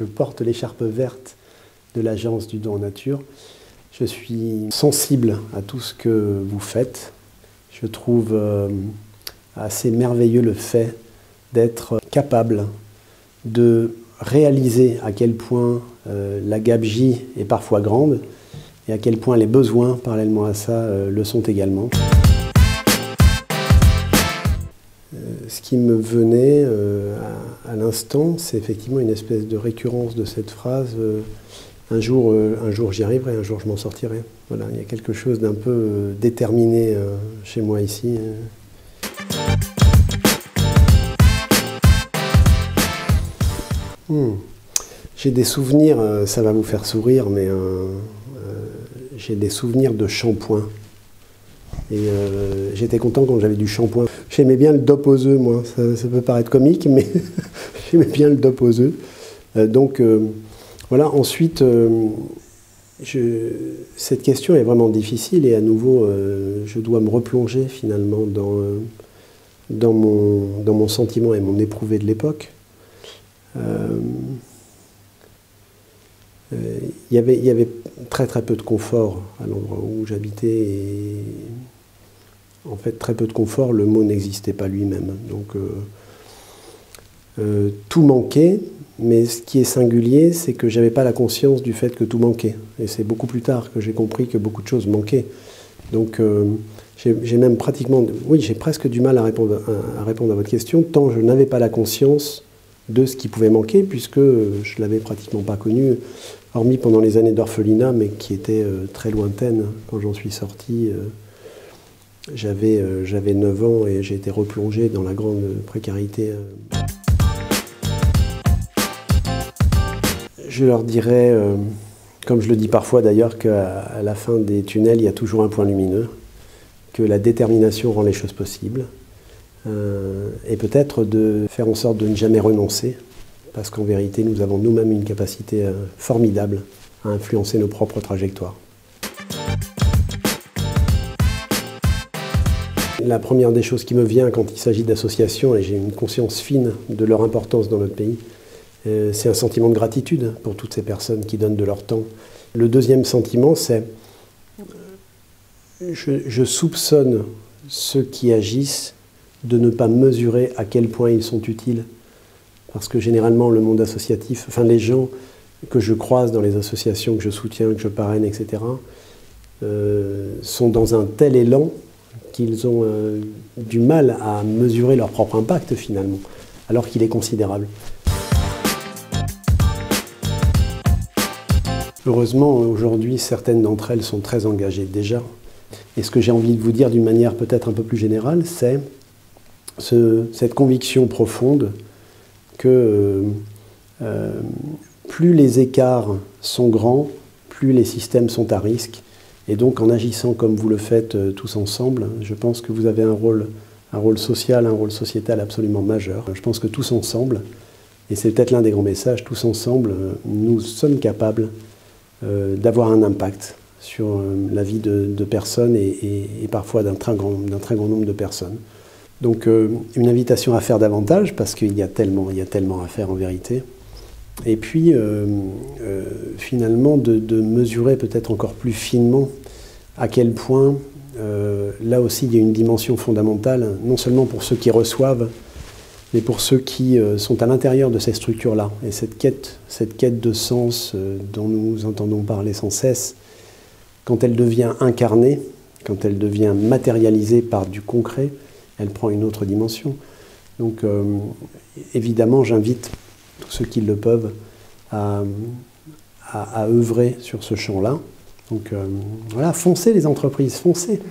je porte l'écharpe verte de l'Agence du don en nature. Je suis sensible à tout ce que vous faites. Je trouve assez merveilleux le fait d'être capable de réaliser à quel point la gabegie est parfois grande et à quel point les besoins, parallèlement à ça, le sont également. Ce qui me venait à l'instant, c'est effectivement une espèce de récurrence de cette phrase un jour j'y arriverai, un jour je m'en sortirai. Voilà, il y a quelque chose d'un peu déterminé chez moi ici. J'ai des souvenirs, ça va vous faire sourire, mais j'ai des souvenirs de shampoing. Et j'étais content quand j'avais du shampoing. J'aimais bien le DOP aux œufs, moi. Ça peut paraître comique, mais j'aimais bien le DOP aux œufs. Voilà, ensuite, cette question est vraiment difficile et à nouveau, je dois me replonger finalement dans mon sentiment et mon éprouvé de l'époque. Il y avait très très peu de confort à l'endroit où j'habitais et en fait très peu de confort, le mot n'existait pas lui-même. Donc tout manquait, mais ce qui est singulier, c'est que j'avais pas la conscience du fait que tout manquait. Et c'est beaucoup plus tard que j'ai compris que beaucoup de choses manquaient. Donc j'ai même pratiquement, oui, j'ai presque du mal à répondre à votre question, tant je n'avais pas la conscience de ce qui pouvait manquer, puisque je l'avais pratiquement pas connu, hormis pendant les années d'orphelinat, mais qui étaient très lointaines. Quand j'en suis sorti, j'avais 9 ans et j'ai été replongé dans la grande précarité. Je leur dirais, comme je le dis parfois d'ailleurs, qu'à la fin des tunnels, il y a toujours un point lumineux, que la détermination rend les choses possibles, et peut-être de faire en sorte de ne jamais renoncer, parce qu'en vérité, nous avons nous-mêmes une capacité formidable à influencer nos propres trajectoires. La première des choses qui me vient quand il s'agit d'associations, et j'ai une conscience fine de leur importance dans notre pays, c'est un sentiment de gratitude pour toutes ces personnes qui donnent de leur temps. Le deuxième sentiment, c'est je soupçonne ceux qui agissent de ne pas mesurer à quel point ils sont utiles. Parce que généralement, le monde associatif, enfin les gens que je croise dans les associations que je soutiens, que je parraine, etc., sont dans un tel élan qu'ils ont du mal à mesurer leur propre impact finalement, alors qu'il est considérable. Heureusement, aujourd'hui, certaines d'entre elles sont très engagées déjà. Et ce que j'ai envie de vous dire d'une manière peut-être un peu plus générale, c'est cette conviction profonde que plus les écarts sont grands, plus les systèmes sont à risque. Et donc en agissant comme vous le faites tous ensemble, je pense que vous avez un rôle social, un rôle sociétal absolument majeur. Je pense que tous ensemble, et c'est peut-être l'un des grands messages, tous ensemble, nous sommes capables d'avoir un impact sur la vie de personnes et parfois d'un très grand nombre de personnes. Donc une invitation à faire davantage, parce qu'il y a tellement à faire en vérité. Et puis finalement de mesurer peut-être encore plus finement à quel point là aussi il y a une dimension fondamentale, non seulement pour ceux qui reçoivent, mais pour ceux qui sont à l'intérieur de ces structures-là. Et cette quête de sens dont nous entendons parler sans cesse, quand elle devient incarnée, quand elle devient matérialisée par du concret, elle prend une autre dimension. Donc évidemment, j'invite tous ceux qui le peuvent à œuvrer sur ce champ-là. Donc voilà, foncez les entreprises, foncez.